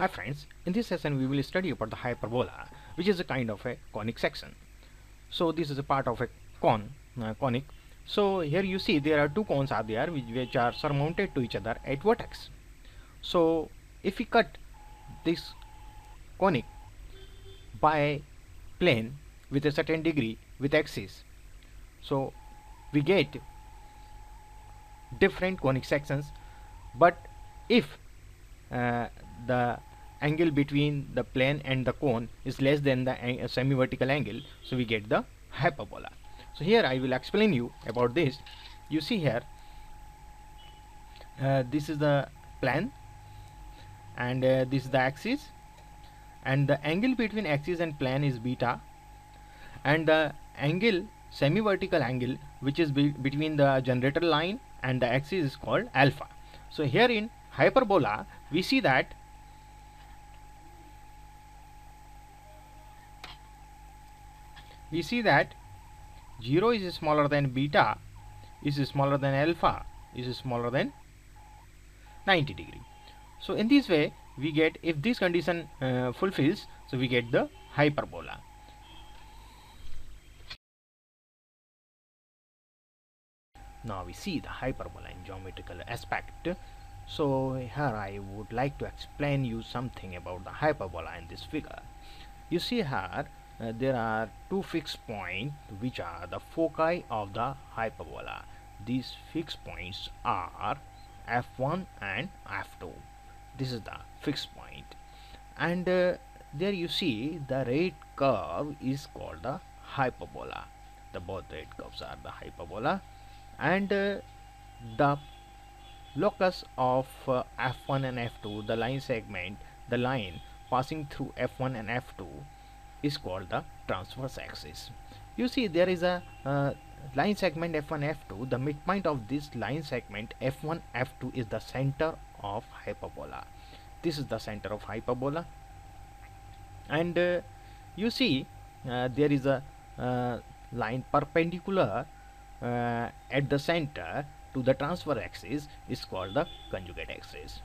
Hi friends, in this session we will study about the hyperbola, which is a kind of a conic section. So this is a part of a conic. So here you see there are two cones are there which are surmounted to each other at vertex. So if we cut this conic by plane with a certain degree with axis, so we get different conic sections. But if the angle between the plane and the cone is less than the semi-vertical angle, so we get the hyperbola. So here I will explain you about this. You see here, this is the plane and this is the axis, and the angle between axis and plane is beta, and the angle semi-vertical angle which is between the generator line and the axis is called alpha. So here in hyperbola we see that we see that 0 is smaller than beta, is smaller than alpha, is smaller than 90 degree. So in this way we get, if this condition fulfills, so we get the hyperbola. Now we see the hyperbola in geometrical aspect. So here I would like to explain you something about the hyperbola in this figure. You see here there are two fixed points which are the foci of the hyperbola. These fixed points are f1 and f2. This is the fixed point, and there you see the red curve is called the hyperbola. The both red curves are the hyperbola, and the locus of f1 and f2, the line segment, the line passing through f1 and f2 is called the transverse axis. You see there is a line segment f1 f2. The midpoint of this line segment f1 f2 is the center of hyperbola. This is the center of hyperbola, and you see there is a line perpendicular at the center to the transverse axis is called the conjugate axis.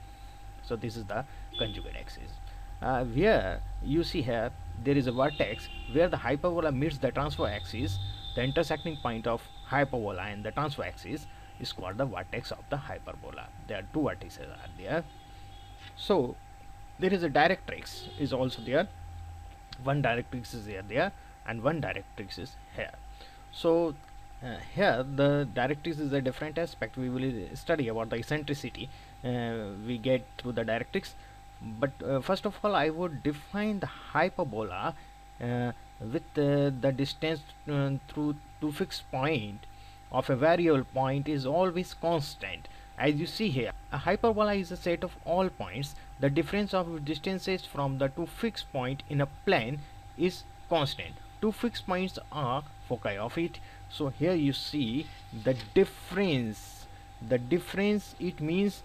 So this is the conjugate axis. Where you see here there is a vertex where the hyperbola meets the transverse axis. The intersecting point of hyperbola and the transverse axis is called the vertex of the hyperbola. There are two vertices are there. So there is a directrix is also there. One directrix is there and one directrix is here. So here the directrix is a different aspect. We will study about the eccentricity we get through the directrix. But first of all I would define the hyperbola with the distance through two fixed point of a variable point is always constant. As you see here, a hyperbola is a set of all points. The difference of distances from the two fixed point in a plane is constant. Two fixed points are foci of it. So here you see the difference. The difference, it means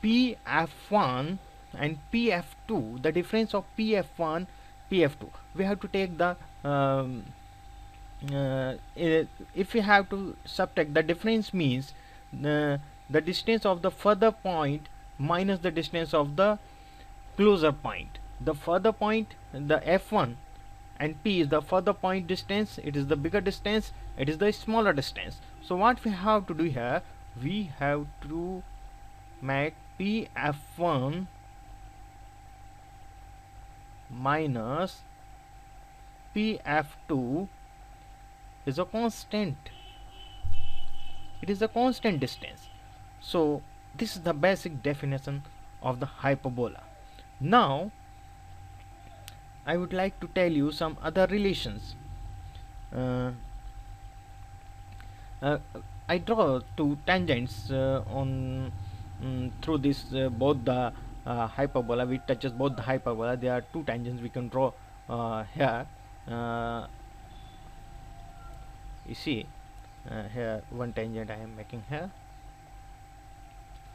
pf1 and pf2. The difference of pf1 pf2, we have to take the if we have to subtract, the difference means the distance of the further point minus the distance of the closer point. The further point, the f1 and p is the further point distance, it is the bigger distance, it is the smaller distance. So what we have to do here, we have to make pf1 minus pf2 is a constant. It is a constant distance. So this is the basic definition of the hyperbola. Now I would like to tell you some other relations. I draw two tangents on through this both the hyperbola, which touches both the hyperbola. There are two tangents we can draw here. You see here one tangent I am making here,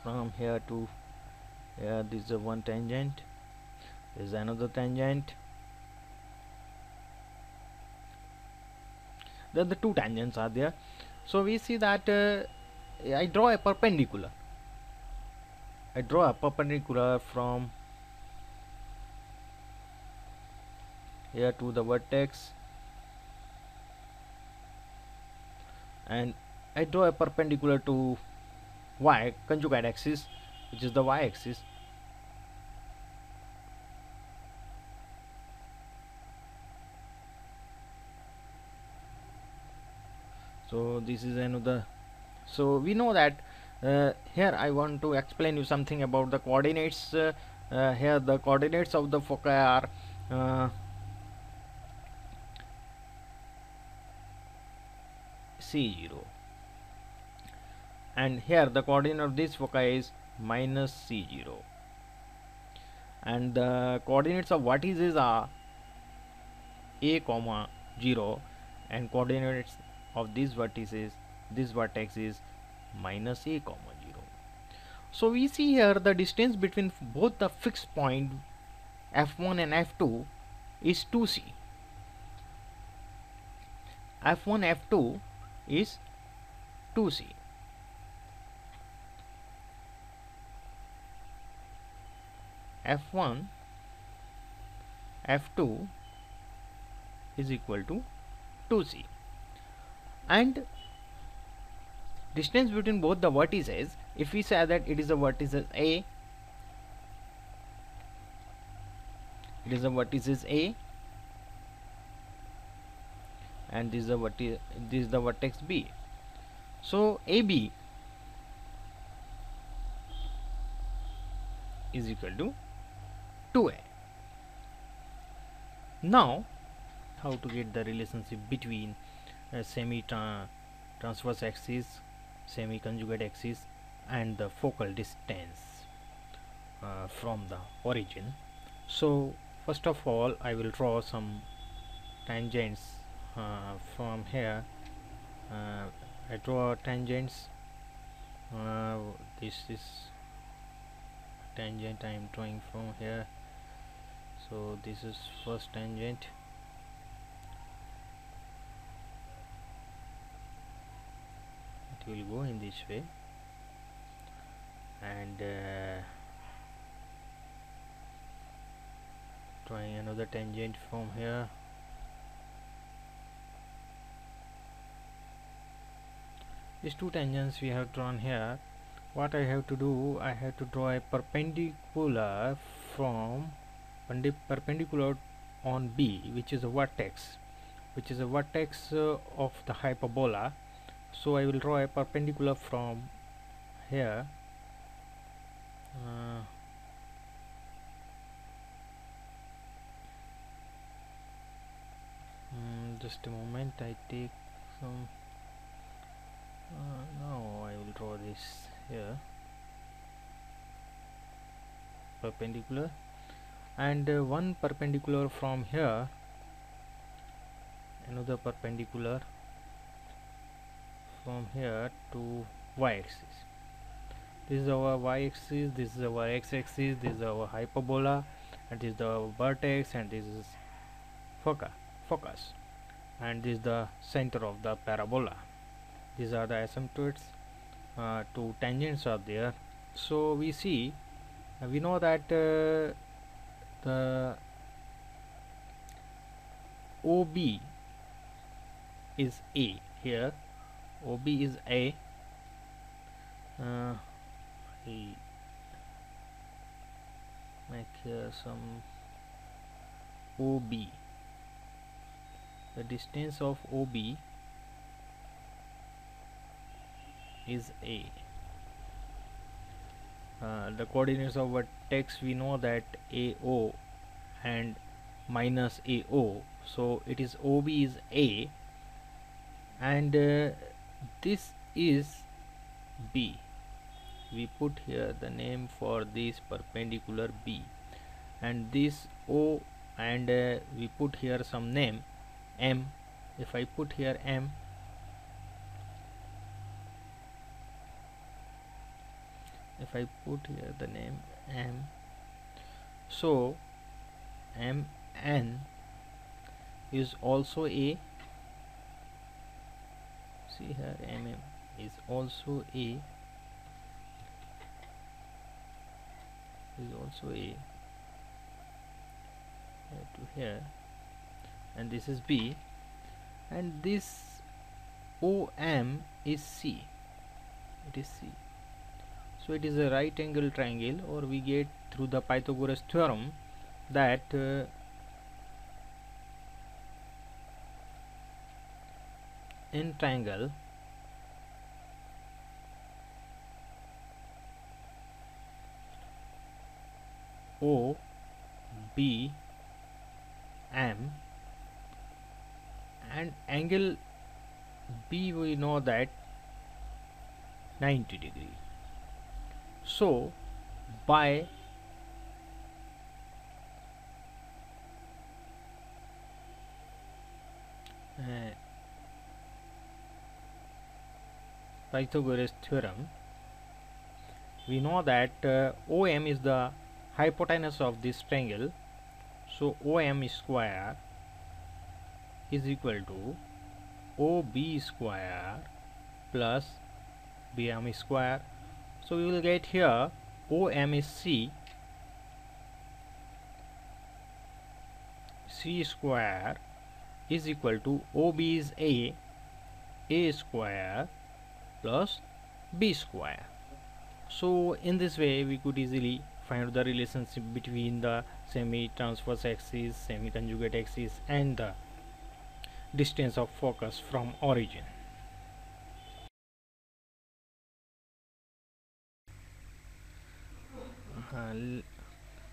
from here to here. This is one tangent, this is another tangent. The two tangents are there. So we see that I draw a perpendicular. I draw a perpendicular from here to the vertex, and I draw a perpendicular to y conjugate axis, which is the y axis. So this is another. So we know that here I want to explain you something about the coordinates. Here the coordinates of the foci are c0, and here the coordinate of this foci is minus c0, and the coordinates of vertices are a comma 0, and coordinates of these vertices, this vertex is minus a comma 0. So we see here the distance between both the fixed point f1 and f2 is 2c. f1 f2 is 2c. f1 f2 is equal to 2c, and distance between both the vertices, if we say that it is a vertices a, it is a vertices a, and this is the vertex b. So AB is equal to 2a. Now how to get the relationship between semi-transverse axis, semi-conjugate axis, and the focal distance from the origin. So first of all I will draw some tangents from here. I draw tangents. This is tangent I am drawing from here. So this is first tangent. It will go in this way, and drawing another tangent from here. These two tangents we have drawn here. What I have to do, I have to draw a perpendicular from perpendicular on B, which is a vertex, of the hyperbola. So I will draw a perpendicular from here just a moment, I take some now I will draw this here perpendicular, and one perpendicular from here, another perpendicular from here to y-axis. This is our y-axis, this is our x-axis, this is our hyperbola, and this is the vertex, and this is focus, and this is the center of the parabola. These are the asymptotes. Two tangents are there. So we see, we know that the OB is A here. OB is A. I make here some OB. The distance of OB is A. The coordinates of vertex, we know that AO and minus AO, so it is OB is A, and this is B. We put here the name for this perpendicular B, and this O, and we put here some name M. If I put here M, if I put here the name M, so MN is also A. See here, MM is also A, is also A, here to here, and this is B, and this OM is C. It is C. So it is a right angle triangle, or we get through the Pythagoras theorem that in triangle O B M and angle B, we know that 90 degree. So by Pythagoras theorem, we know that OM is the hypotenuse of this triangle. So OM square is equal to OB square plus BM square. So we will get here OM is C, C square is equal to OB is A square plus B square. So in this way we could easily find the relationship between the semi-transverse axis, semi-conjugate axis, and the distance of focus from origin.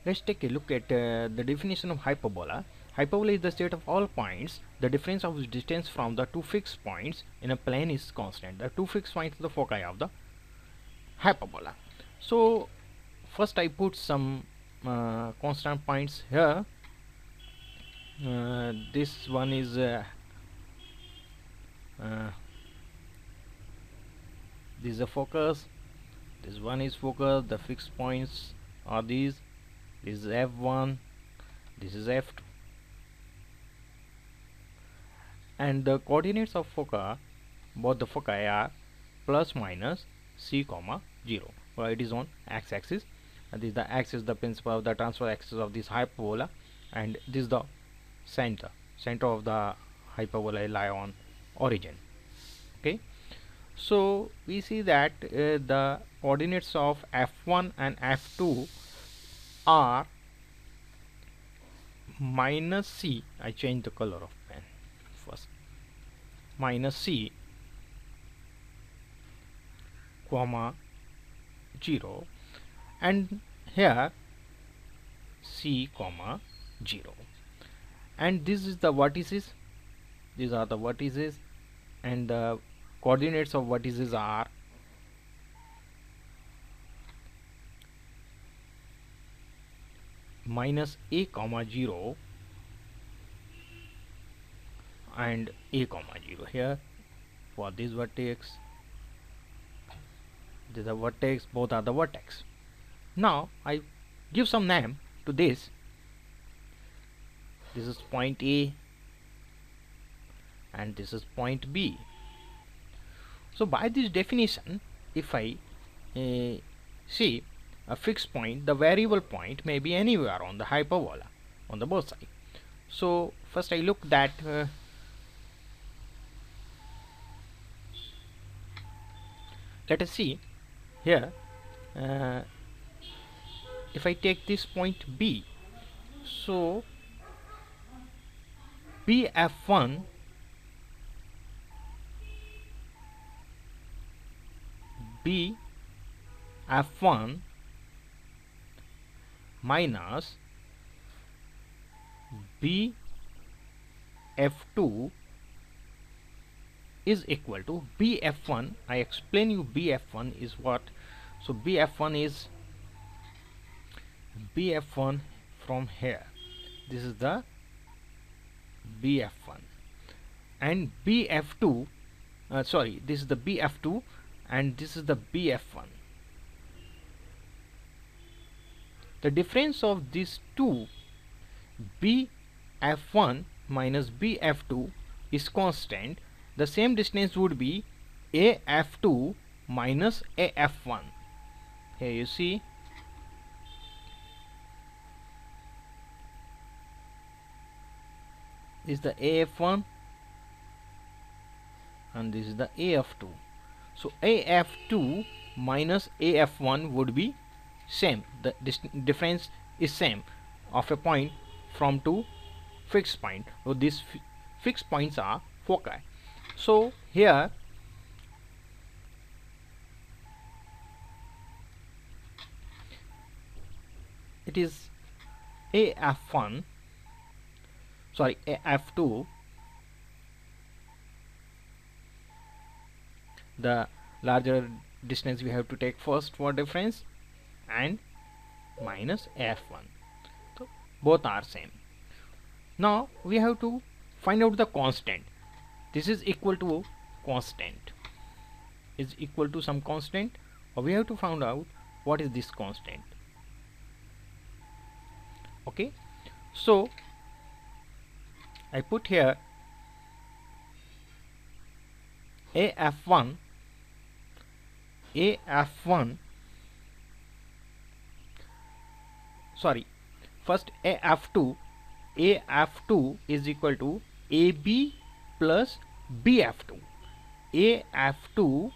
Let's take a look at the definition of hyperbola. Hyperbola is the state of all points. The difference of distance from the two fixed points in a plane is constant. The two fixed points are the foci of the hyperbola. So first I put some constant points here. This one is this is a focus, this one is focus. The fixed points are these. This is F1, this is F2, and the coordinates of foci, both the foci are plus minus C comma 0. Well, it is on x-axis, and this is the axis, the principal of the transverse axis of this hyperbola, and this is the center of the hyperbola lie on origin. Okay, so we see that the coordinates of F1 and F2 are minus C. I change the color of pen first. Minus C comma 0, and here C comma 0, and this is the vertices. These are the vertices, and the coordinates of vertices are minus A comma 0 and A comma 0 here for this vertex. This is a vertex, both are the vertex. Now I give some name to this. This is point A and this is point B. So by this definition, if I see a fixed point, the variable point may be anywhere on the hyperbola on the both sides. So first I look that let us see here, if I take this point B, so BF1 BF1 minus BF2 is equal to BF1. I explain you BF1 is what. So BF1 is BF1 from here. This is the BF1, and BF2 sorry, this is the BF2 and this is the BF1. The difference of these two, BF1 minus BF2, is constant. The same distance would be AF2 minus AF1. Here you see is the AF1 and this is the AF2. So AF2 minus AF1 would be same. The difference is same of a point from two fixed point. So these fixed points are foci. So here it is AF1, sorry, AF2, the larger distance we have to take first for difference, and minus AF1. So both are same. Now we have to find out the constant. This is equal to constant, is equal to some constant, or we have to find out what is this constant. Okay, so I put here AF1, sorry, first AF2 is equal to AB plus BF2. AF2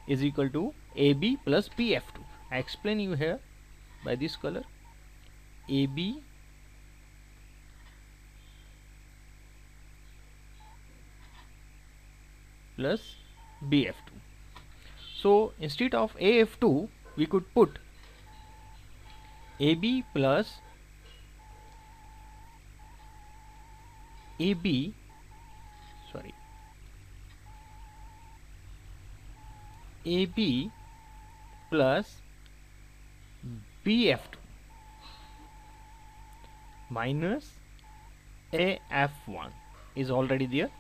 is equal to AB plus BF2. I explain you here by this color. AB plus BF2. So instead of AF2 we could put AB plus AB, sorry, AB plus BF2 minus AF1 is already there.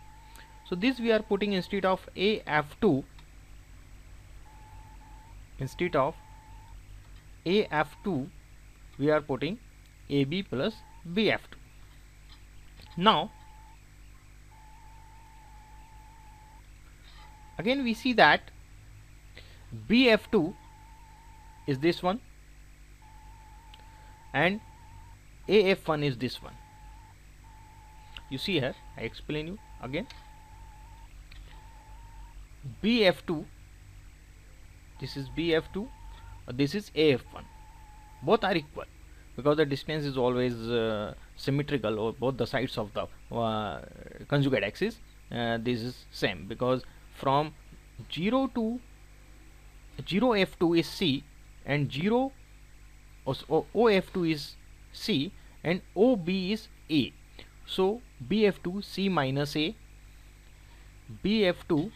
So this we are putting instead of AF2, we are putting AB plus BF2. Now again we see that BF2 is this one and AF1 is this one. You see here, I explain you again. BF2, this is BF2, this is AF1. Both are equal because the distance is always symmetrical, or both the sides of the conjugate axis. This is same because from 0 to 0F2 is C and 0 OF2 is C and OB is A. So BF2 C minus A, BF2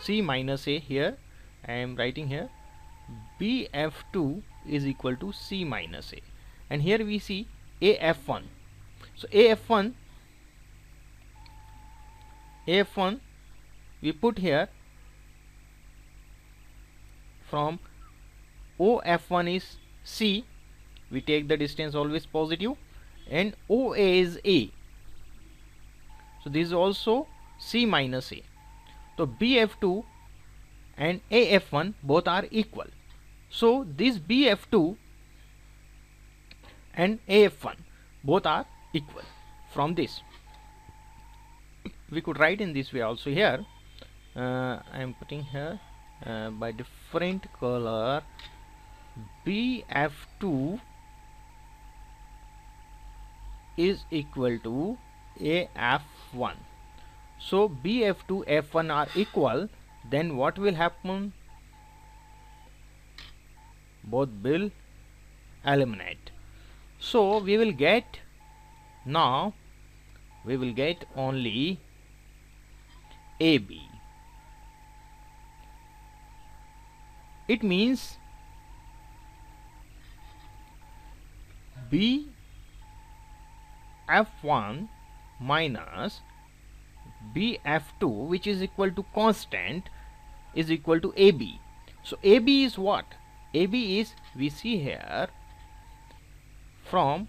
C minus A, here I am writing here BF2 is equal to C minus A, and here we see AF1. So AF1 we put here from OF1 is C, we take the distance always positive, and OA is A, so this is also C minus A. So BF2 and AF1 both are equal, so this BF2 and AF1 both are equal. From this we could write in this way also. Here I am putting here by different color, BF2 is equal to AF1. So BF2 F1 are equal, then what will happen? Both will eliminate. So we will get, now we will get only AB. It means BF1 minus BF2, which is equal to constant, is equal to AB. So AB is what? AB is, we see here, from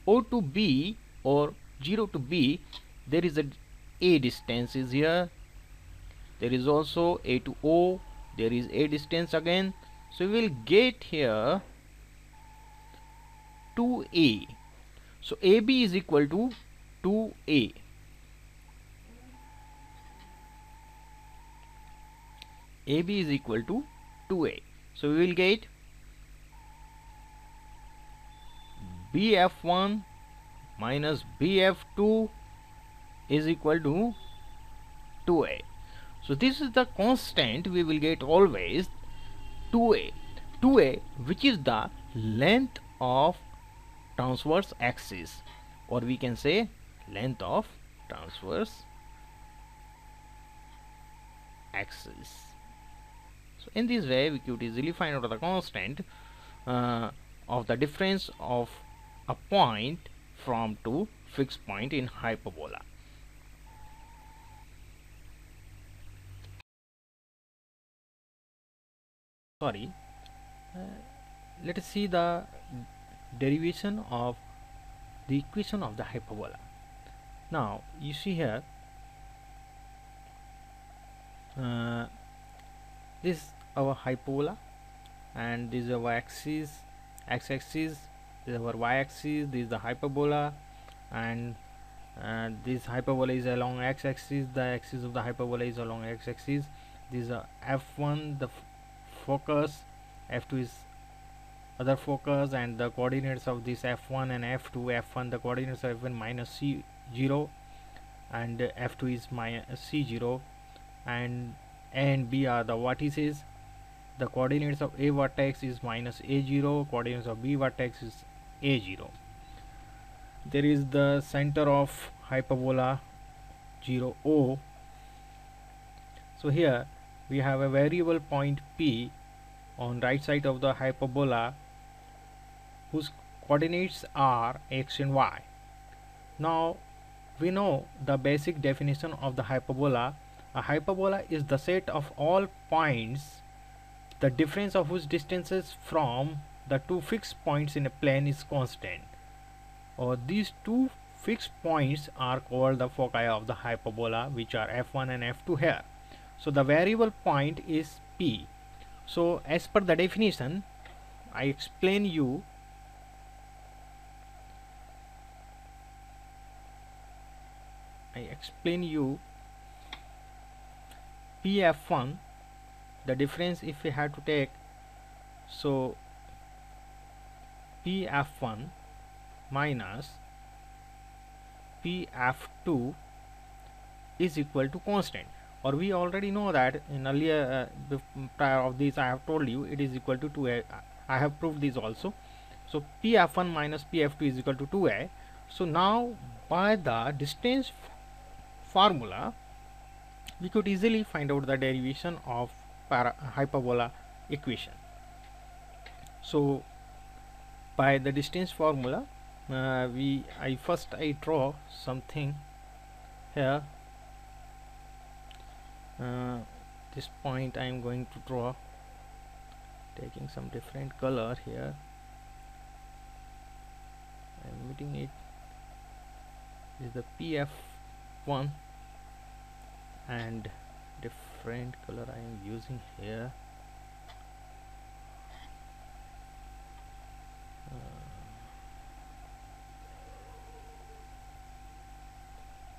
O to B or 0 to B, there is a distance is here, there is also A to O, there is a distance again, so we will get here 2A. So AB is equal to 2a. AB is equal to 2a. So we will get BF1 minus BF2 is equal to 2a. So this is the constant we will get always, 2a. 2a, which is the length of transverse axis, or we can say length of transverse axis. So in this way we could easily find out the constant of the difference of a point from two fixed point in hyperbola. Sorry, let us see the derivation of the equation of the hyperbola. Now you see here, this is our hyperbola, and this is our axis, x-axis, this is our y-axis, this is the hyperbola, and this hyperbola is along x-axis, the axis of the hyperbola is along x-axis. This is f1, the focus, f2 is other focus, and the coordinates of this f1 and f2. F1, the coordinates of f1 minus c0, and f2 is minus c0, and a and b are the vertices. The coordinates of a vertex is minus a0, coordinates of b vertex is a0. There is the center of hyperbola 0, so here we have a variable point P on right side of the hyperbola whose coordinates are x and y. Now we know the basic definition of the hyperbola. A hyperbola is the set of all points the difference of whose distances from the two fixed points in a plane is constant, or these two fixed points are called the foci of the hyperbola, which are f1 and f2 here. So the variable point is P. So as per the definition, I explain you PF1, the difference if we had to take, so PF1 minus PF2 is equal to constant, or we already know that in earlier prior of this I have told you it is equal to 2a. I have proved this also. So PF1 minus PF2 is equal to 2a. So now by the distance formula we could easily find out the derivation of hyperbola equation. So by the distance formula, I draw something here. This point I am going to draw, taking some different color here. I am meeting it. This is the PF1, and different color I am using here.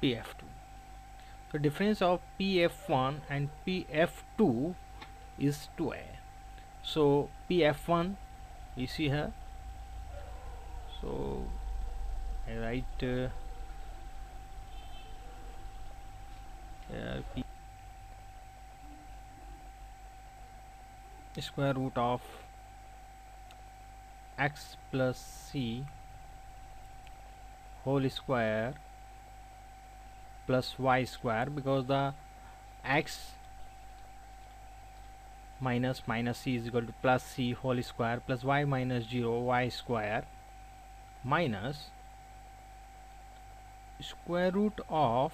PF2. So difference of PF1 and PF2 is 2a. So PF1 you see here, so I write here P square root of x plus c whole square plus y square, because the x minus c is equal to plus c whole square plus y minus 0 y square minus square root of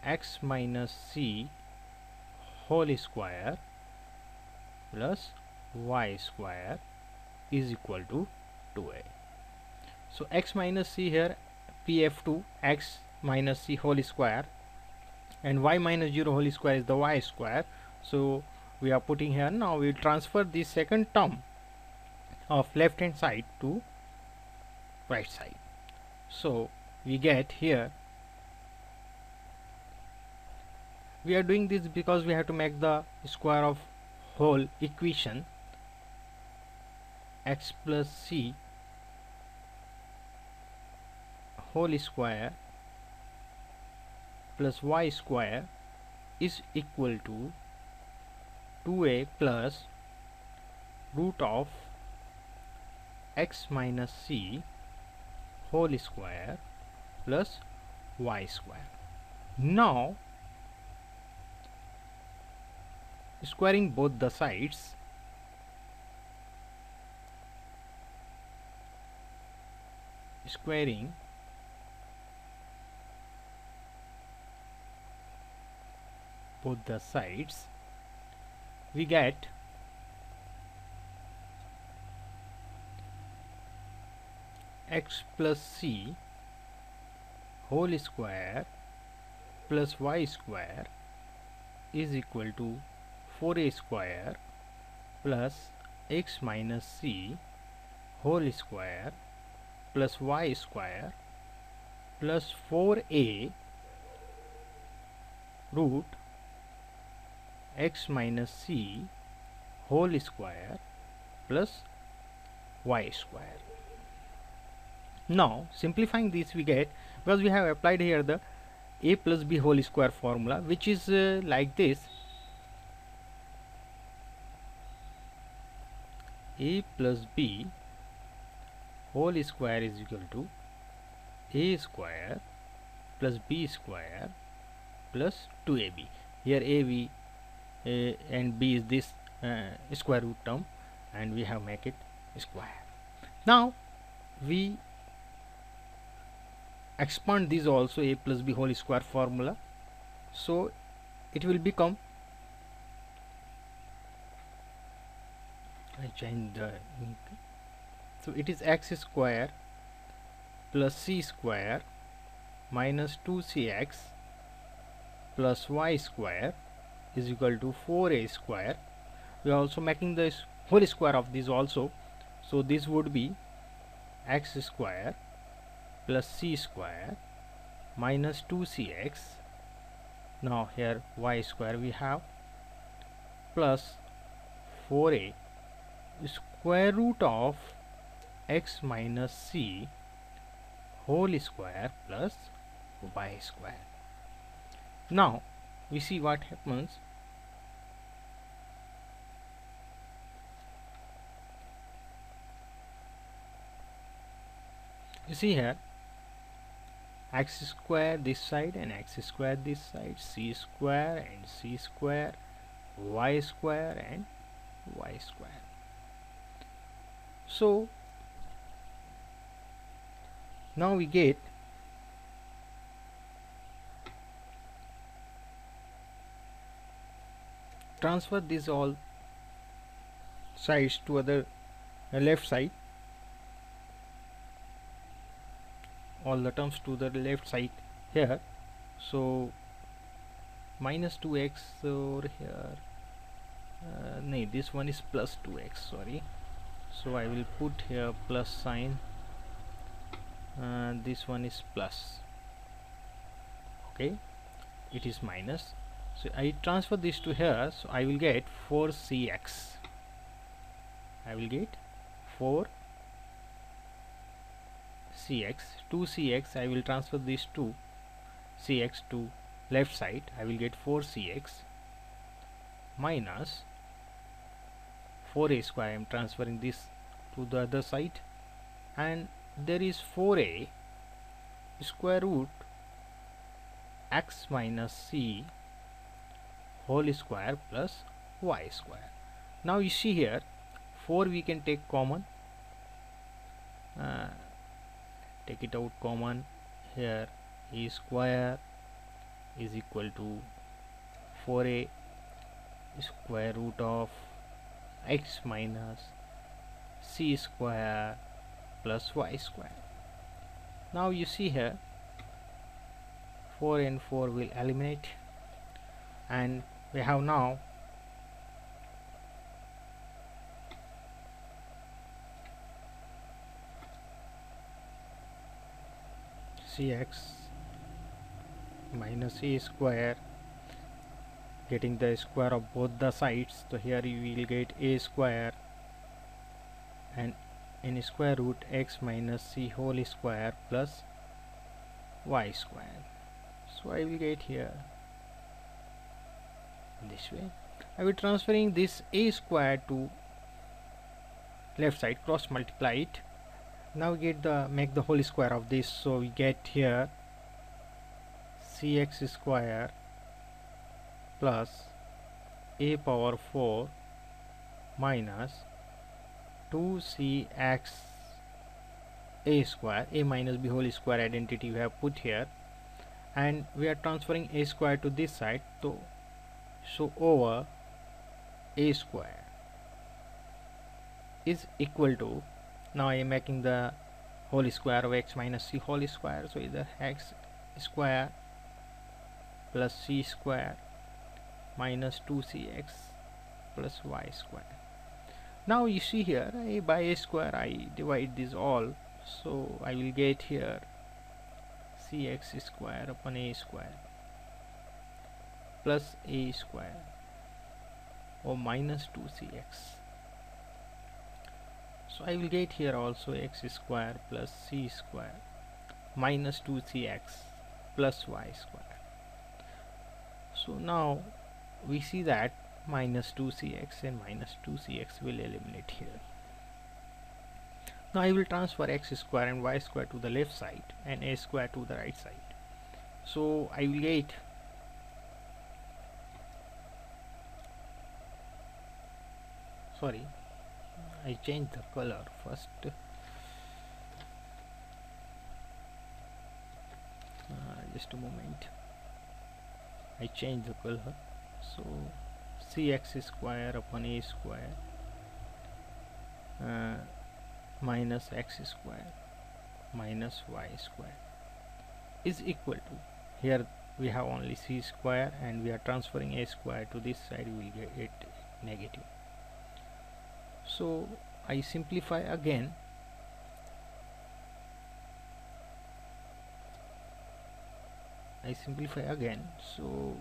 x minus c whole square plus y square is equal to 2a. So x minus c here, PF2, x minus c whole square, and y minus 0 whole square is the y square. So we are putting here. Now we transfer the second term of left hand side to right side. So we get here, we are doing this because we have to make the square of whole equation x plus c whole square plus y square is equal to 2a plus root of x minus c whole square plus y square. Now squaring both the sides, squaring both the sides, we get x plus c whole square plus y square is equal to 4a square plus x minus c whole square plus y square plus 4a root x minus c whole square plus y square. Now simplifying this, we get, because we have applied here the a plus b whole square formula, which is like this: a plus b whole square is equal to a square plus b square plus 2ab. Here a and b is this square root term, and we have make it square. Now we expand this also, a plus b whole square formula, so it will become, I change the ink, so it is x square plus c square minus 2cx plus y square is equal to 4a square. We are also making the whole square of this also, so this would be x square plus c square minus 2cx. Now here y square we have plus 4a square root of x minus c whole square plus y square. Now we see what happens. You see here, x square this side and x square this side, c square and c square, y square and y square. So now we get transfer this all sides to other left side, all the terms to the left side here. So minus 2x over here, no, this one is plus 2x, sorry, so I will put here plus sign, this one is plus, okay, it is minus, so I transfer this to here, so I will get 4cx, I will get 4cx, 2cx, I will transfer this to cx to left side, I will get 4cx minus 4a square, I am transferring this to the other side, and there is 4a square root x minus c whole square plus y square. Now you see here 4 we can take common, take it out common, here a square is equal to 4a square root of x minus c square plus y square. Now you see here 4 and 4 will eliminate, and we have now cx minus a square, getting the square of both the sides. So here you will get a square and in square root x minus c whole square plus y square. So I will get here this way. I will transferring this a square to left side, cross multiply it. Now we get the make the whole square of this, so we get here cx square plus a power 4 minus 2cx a square, a minus b whole square identity we have put here, and we are transferring a square to this side, so over a square is equal to, now I am making the whole square of x minus c whole square, so either x square plus c square minus 2cx plus y square. Now you see here a by a square I divide this all, so I will get here cx square upon a square plus a square or minus 2cx. So I will get here also x square plus c square minus 2cx plus y square. So now we see that minus 2cx and minus 2cx will eliminate here. Now I will transfer x square and y square to the left side and a square to the right side. So I will get I changed the color first. Just a moment. I changed the color. So cx square upon a square minus x square minus y square is equal to, here we have only c square and we are transferring a square to this side, we will get it negative. So I simplify again. So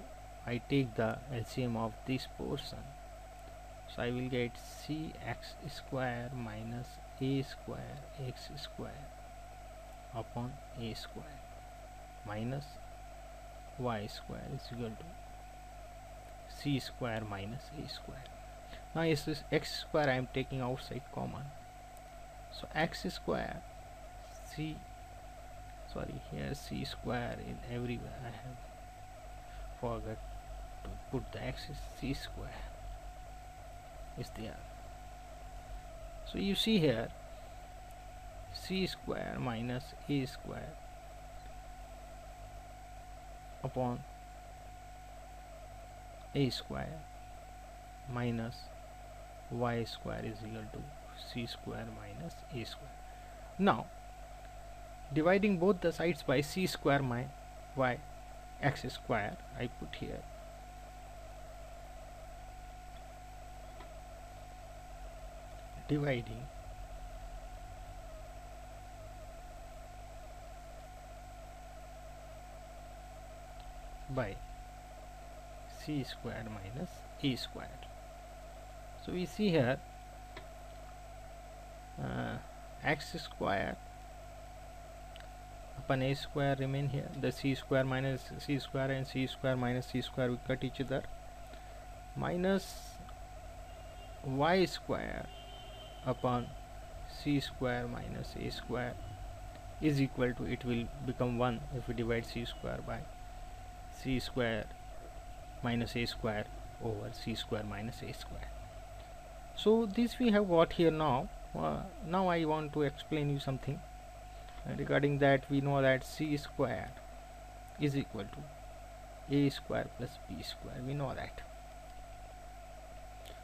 I take the LCM of this portion, so I will get cx square minus a square x square upon a square minus y square is equal to c square minus a square. Now is this x square I am taking outside common, so x square c here c square in everywhere I have forgot to put the x, c square is there. So you see here c square minus a square upon a square minus y square is equal to c square minus a square. Now dividing both the sides by c square my y x square, I put here dividing by c square minus a square. So we see here x square upon a square remain here, the c square minus c square and c square minus c square will cut each other, minus y square upon c square minus a square is equal to, it will become 1 if we divide c square by c square minus a square over c square minus a square. So this we have got here. Now now I want to explain you something regarding that. We know that c square is equal to a square plus b square, we know that.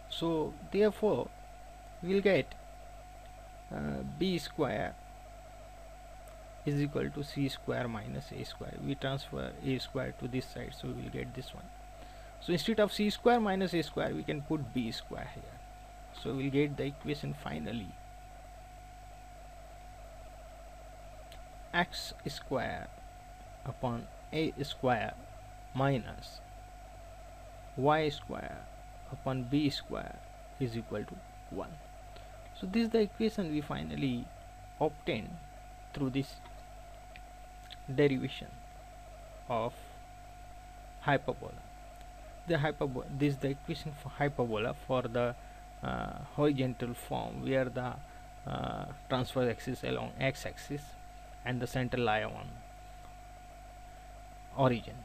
So therefore we will get b square is equal to c square minus a square. We transfer a square to this side, so we will get this one. So instead of c square minus a square, we can put b square here. So we will get the equation finally, x square upon a square minus y square upon b square is equal to 1. So this is the equation we finally obtained through this derivation of hyperbola. This is the equation for hyperbola for the horizontal form, where the transverse axis along x-axis and the center lie on origin.